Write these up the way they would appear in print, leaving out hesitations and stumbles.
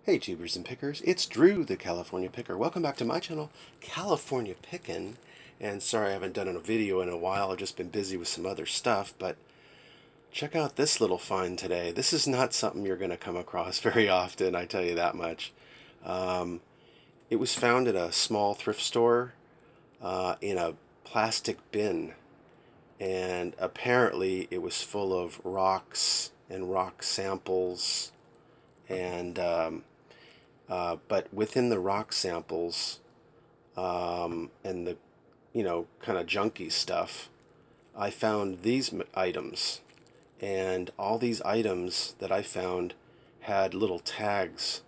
Hey tubers and pickers, it's Drew the California Picker. Welcome back to my channel, California Pickin'. And sorry I haven't done a video in a while, I've just been busy with some other stuff, but check out this little find today. This is not something you're going to come across very often, I tell you that much. It was found at a small thrift store in a plastic bin, and apparently it was full of rocks and rock samples and but within the rock samples and the kind of junky stuff, I found these items, and all these items that I found had little tags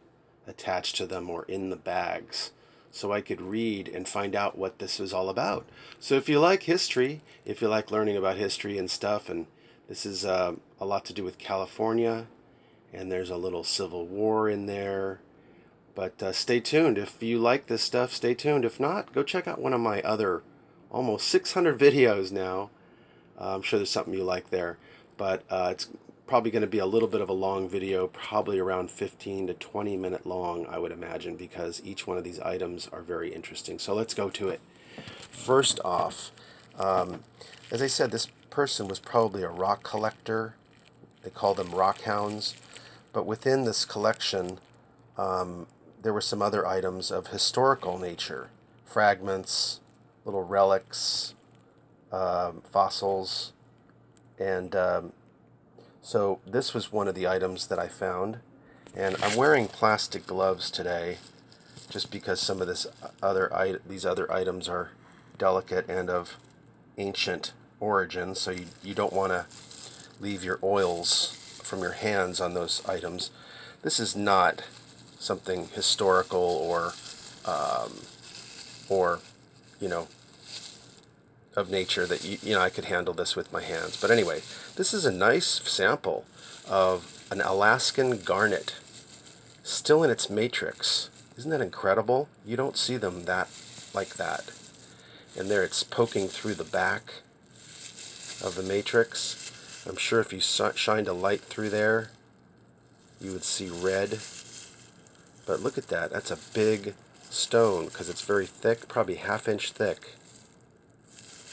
attached to them or in the bags, so I could read and find out what this was all about. So if you like history, if you like learning about history and stuff, and this is a lot to do with California, and there's a little Civil War in there. But stay tuned. If you like this stuff, stay tuned. If not, go check out one of my other almost 600 videos now. I'm sure there's something you like there. But it's probably going to be a little bit of a long video, probably around 15 to 20 minute long, I would imagine, because each one of these items are very interesting. So let's go to it. First off, as I said, this person was probably a rock collector. They call them rock hounds. But within this collection, there were some other items of historical nature, fragments, little relics, fossils, and so this was one of the items that I found. And I'm wearing plastic gloves today, just because some of these other items are delicate and of ancient origin, so you don't want to leave your oils from your hands on those items. This is not something historical or of nature that I could handle this with my hands. But anyway, this is a nice sample of an Alaskan garnet, still in its matrix. Isn't that incredible? You don't see them like that. And there it's poking through the back of the matrix. I'm sure if you shined a light through there, you would see red. But look at that. That's a big stone because it's very thick, probably ½ inch thick.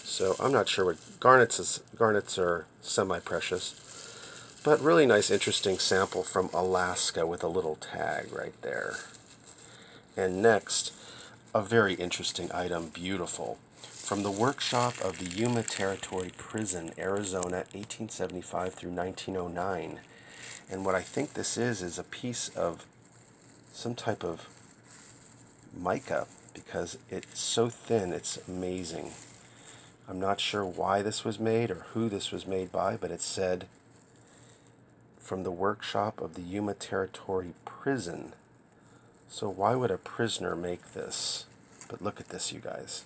So I'm not sure what garnets are semi-precious, but really nice, interesting sample from Alaska with a little tag right there. And next, a very interesting item, beautiful, from the workshop of the Yuma Territory Prison, Arizona, 1875 through 1909. And what I think this is a piece of some type of mica, because it's so thin, it's amazing. I'm not sure why this was made or who this was made by, but it said from the workshop of the Yuma Territory Prison. So why would a prisoner make this? But look at this, you guys.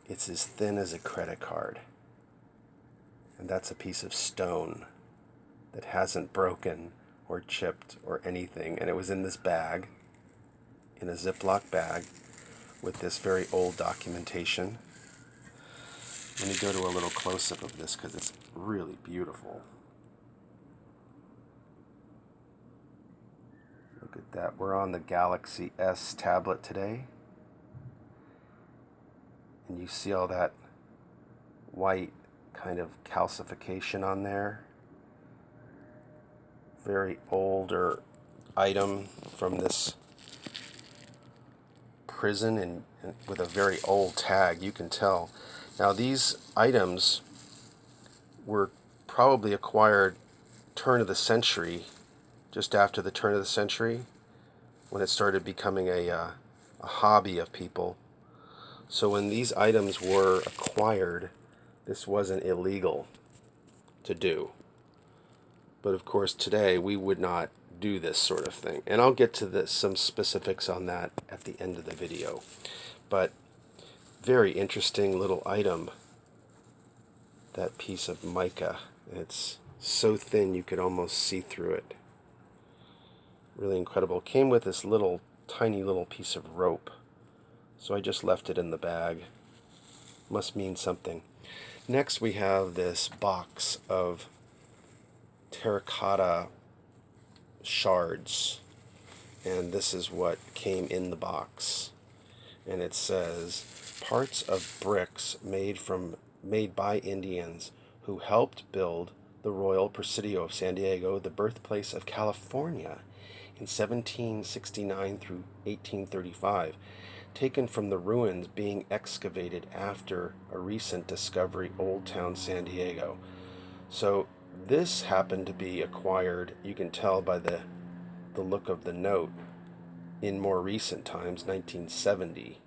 It's as thin as a credit card. And that's a piece of stone that hasn't broken or chipped or anything. And it was in this bag, in a Ziploc bag, with this very old documentation. Let me go to a little close-up of this because it's really beautiful. Look at that. We're on the Galaxy S tablet today. And you see all that white kind of calcification on there. Very older item from this prison, and with a very old tag, you can tell. Now these items were probably acquired turn of the century, just after the turn of the century, when it started becoming a hobby of people. So when these items were acquired, this wasn't illegal to do. But of course today we would not do this sort of thing. And I'll get to some specifics on that at the end of the video. But very interesting little item, that piece of mica. It's so thin you could almost see through it. Really incredible. Came with this tiny little piece of rope. So I just left it in the bag. Must mean something. Next we have this box of terracotta shards. and this is what came in the box. And it says, parts of bricks made by Indians who helped build the Royal Presidio of San Diego, the birthplace of California, in 1769 through 1835, taken from the ruins being excavated after a recent discovery, Old Town San Diego. So this happened to be acquired, you can tell by the look of the note, in more recent times, 1970.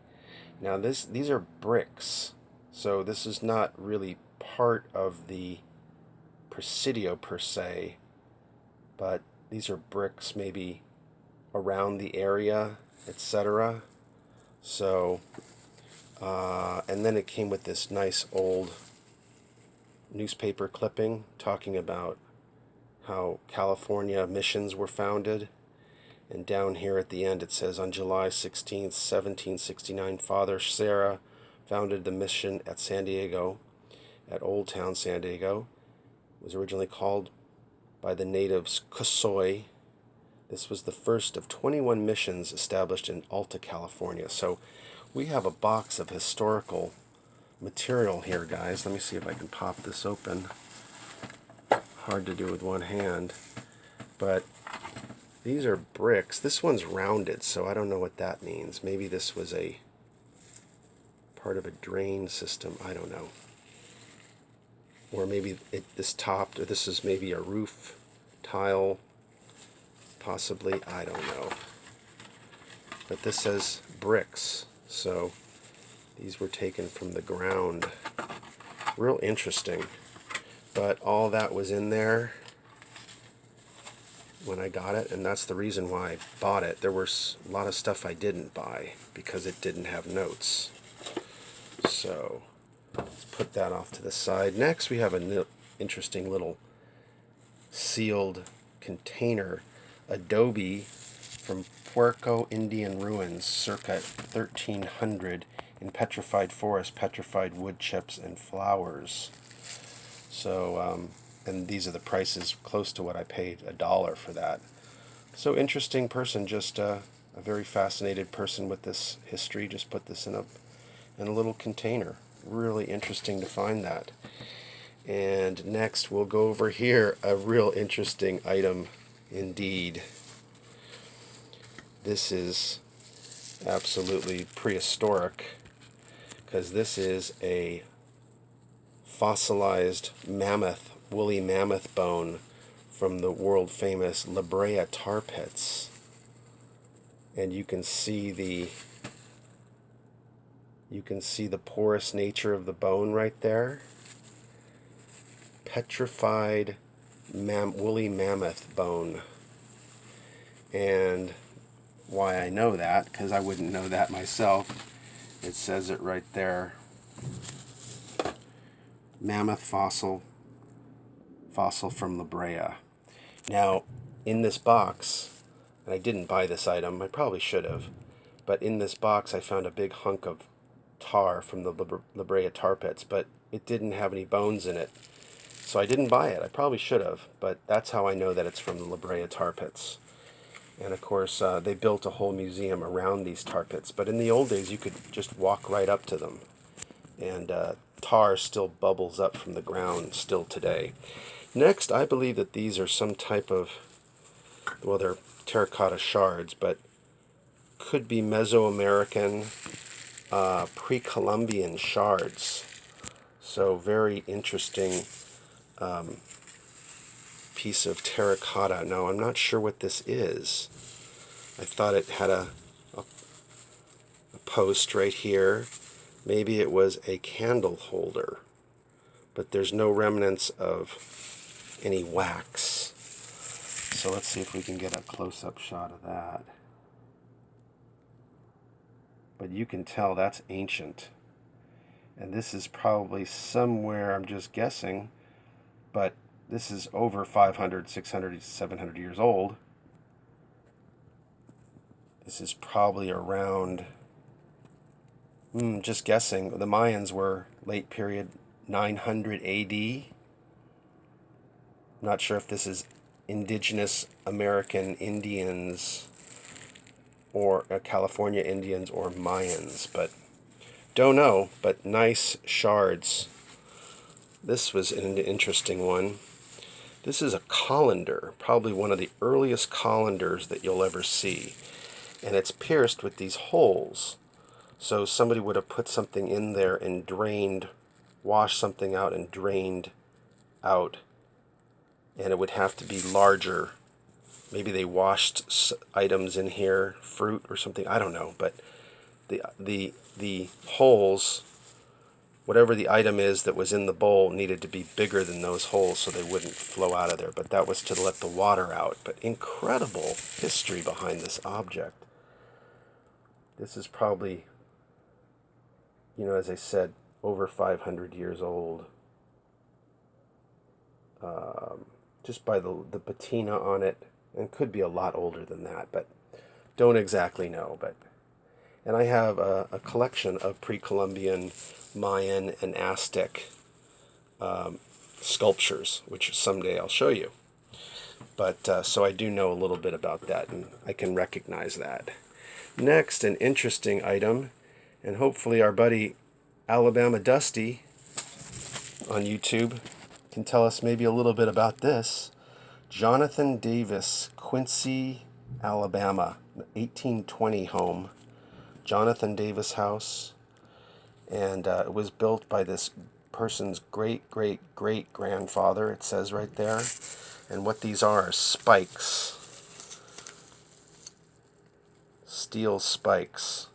Now these are bricks, so this is not really part of the Presidio per se, but these are bricks maybe around the area, etc. So, and then it came with this nice old newspaper clipping talking about how California missions were founded. And down here at the end it says, on July 16th, 1769, Father Serra founded the mission at San Diego, at Old Town San Diego. It was originally called by the natives Cosoy. This was the first of 21 missions established in Alta California. So we have a box of historical material here, guys. Let me see if I can pop this open. Hard to do with one hand, but these are bricks. This one's rounded, so I don't know what that means. Maybe this was a part of a drain system. I don't know. Or maybe this topped, or this is maybe a roof tile, possibly. I don't know. But this says bricks, so these were taken from the ground. Real interesting. But all that was in there when I got it, and that's the reason why I bought it. There was a lot of stuff I didn't buy because it didn't have notes. So let's put that off to the side. Next we have an interesting little sealed container, adobe from Puerco Indian ruins circa 1300 in petrified forest, petrified wood chips, and flowers. So, and these are the prices close to what I paid, $1 for that. So interesting person, just a very fascinated person with this history. Just put this in a little container. Really interesting to find that. And next we'll go over here, a real interesting item indeed. This is absolutely prehistoric, because this is a fossilized mammoth, woolly mammoth bone from the world famous La Brea tar pits. And you can see the porous nature of the bone right there. Petrified woolly mammoth bone. And why I know that, because I wouldn't know that myself, it says it right there. Mammoth fossil from La Brea. Now, in this box, and I didn't buy this item, I probably should have, but in this box I found a big hunk of tar from the La Brea tar pits, but it didn't have any bones in it. So I didn't buy it. I probably should have, but that's how I know that it's from the La Brea tar pits. And of course, they built a whole museum around these tar pits, but in the old days you could just walk right up to them. And tar still bubbles up from the ground still today. Next, I believe that these are some type of, well, they're terracotta shards, but could be Mesoamerican pre-columbian shards. So very interesting piece of terracotta. Now, I'm not sure what this is. I thought it had a post right here. Maybe it was a candle holder, but there's no remnants of any wax. So let's see if we can get a close-up shot of that. But you can tell that's ancient. And this is probably somewhere, I'm just guessing, but this is over 500, 600, 700 years old. This is probably around, just guessing, the Mayans were late period 900 AD. Not sure if this is indigenous American Indians or California Indians or Mayans, but don't know. But nice shards. This was an interesting one. This is a colander, probably one of the earliest colanders that you'll ever see. And it's pierced with these holes. So somebody would have put something in there and drained, washed something out and drained out. And it would have to be larger. Maybe they washed items in here, fruit or something, I don't know. But the holes, whatever the item is that was in the bowl, needed to be bigger than those holes so they wouldn't flow out of there. But that was to let the water out. But incredible history behind this object. This is probably, as I said, over 500 years old. Just by the patina on it, and could be a lot older than that, but don't exactly know. And I have a collection of pre-Columbian, Mayan, and Aztec sculptures, which someday I'll show you. But so I do know a little bit about that, and I can recognize that. Next, an interesting item, and hopefully our buddy Alabama Dusty on YouTube can tell us maybe a little bit about this. Jonathan Davis, Quincy, Alabama, 1820 home. Jonathan Davis house. And it was built by this person's great-great-great-grandfather, it says right there. And what these are spikes. Steel spikes.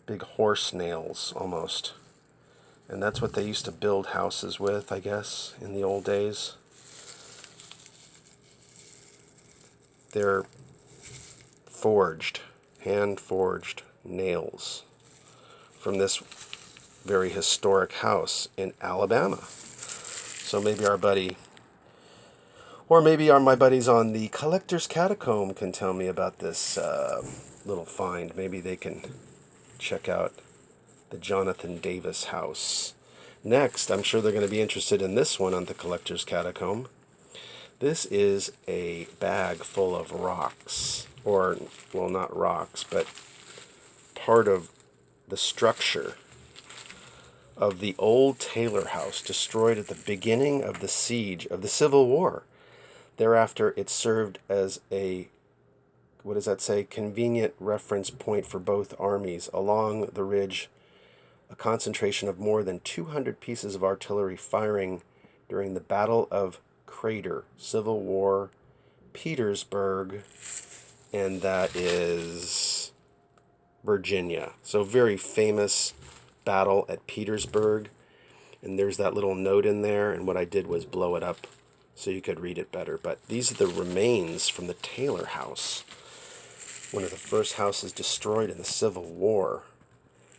Big horse nails, almost. And that's what they used to build houses with, I guess, in the old days. They're forged, hand-forged nails from this very historic house in Alabama. So maybe our buddy, or maybe my buddies on the Collector's Catacomb can tell me about this little find. Maybe they can check out the Jonathan Davis house. Next, I'm sure they're going to be interested in this one on the Collector's Catacomb. This is a bag full of rocks, or, well, not rocks, but part of the structure of the old Taylor house destroyed at the beginning of the siege of the Civil War. Thereafter, it served as a, what does that say, convenient reference point for both armies. Along the ridge, a concentration of more than 200 pieces of artillery firing during the Battle of Crater, Civil War, Petersburg, and that is Virginia. So very famous battle at Petersburg, and there's that little note in there, and what I did was blow it up so you could read it better. But these are the remains from the Taylor house, one of the first houses destroyed in the Civil War.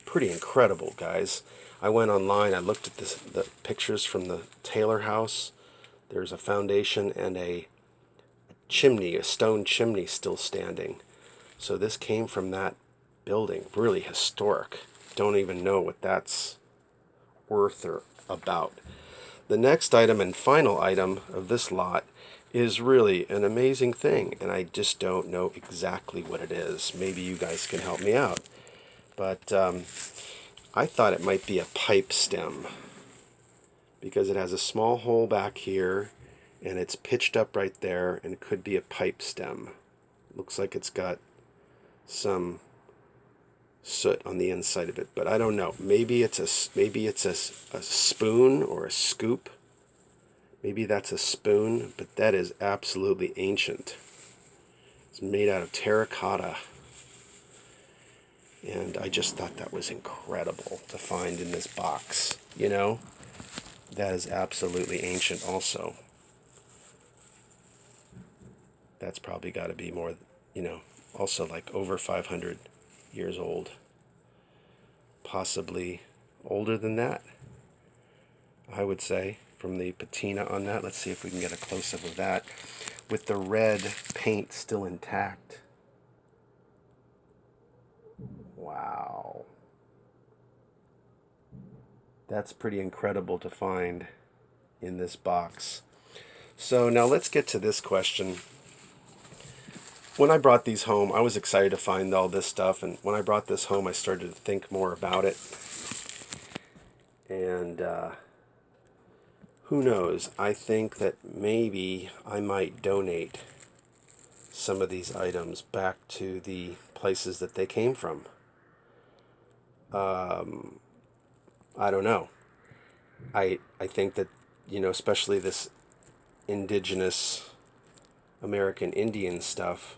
Pretty incredible, guys. I went online, I looked at the pictures from the Taylor house. There's a foundation and a chimney, a stone chimney still standing. So this came from that building. Really historic. Don't even know what that's worth or about. The next item and final item of this lot is really an amazing thing, and I just don't know exactly what it is. Maybe you guys can help me out. But I thought it might be a pipe stem, because it has a small hole back here, and it's pitched up right there, and it could be a pipe stem. Looks like it's got some soot on the inside of it, but I don't know. Maybe it's a spoon or a scoop. Maybe that's a spoon, but that is absolutely ancient. It's made out of terracotta. And I just thought that was incredible to find in this box, That is absolutely ancient also. That's probably got to be more, also like over 500 years old. Possibly older than that, I would say, from the patina on that. Let's see if we can get a close-up of that with the red paint still intact. Wow. That's pretty incredible to find in this box. So now let's get to this question. when I brought these home, I was excited to find all this stuff, and when I brought this home, I started to think more about it. And who knows? I think that maybe I might donate some of these items back to the places that they came from. I don't know. I think that, especially this indigenous American Indian stuff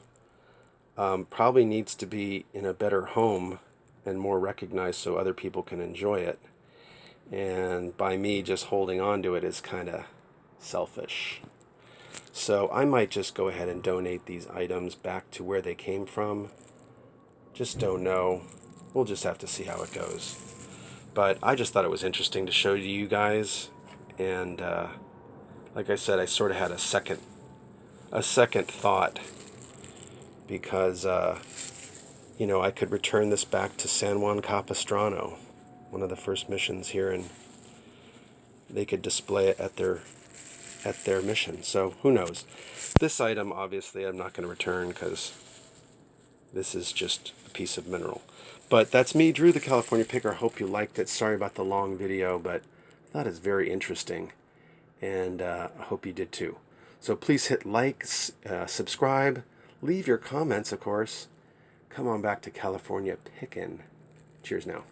probably needs to be in a better home and more recognized so other people can enjoy it. And by me just holding on to it is kind of selfish. So I might just go ahead and donate these items back to where they came from. Just don't know. We'll just have to see how it goes. But I just thought it was interesting to show to you guys. And like I said, I sort of had a second thought because I could return this back to San Juan Capistrano, one of the first missions here, and they could display it at their mission. So who knows? This item, obviously, I'm not going to return because this is just a piece of mineral. But that's me, Drew the California Picker. I hope you liked it. Sorry about the long video, but I thought it was very interesting, and I hope you did too. So please hit like, subscribe, leave your comments, of course. Come on back to California Pickin'. Cheers now.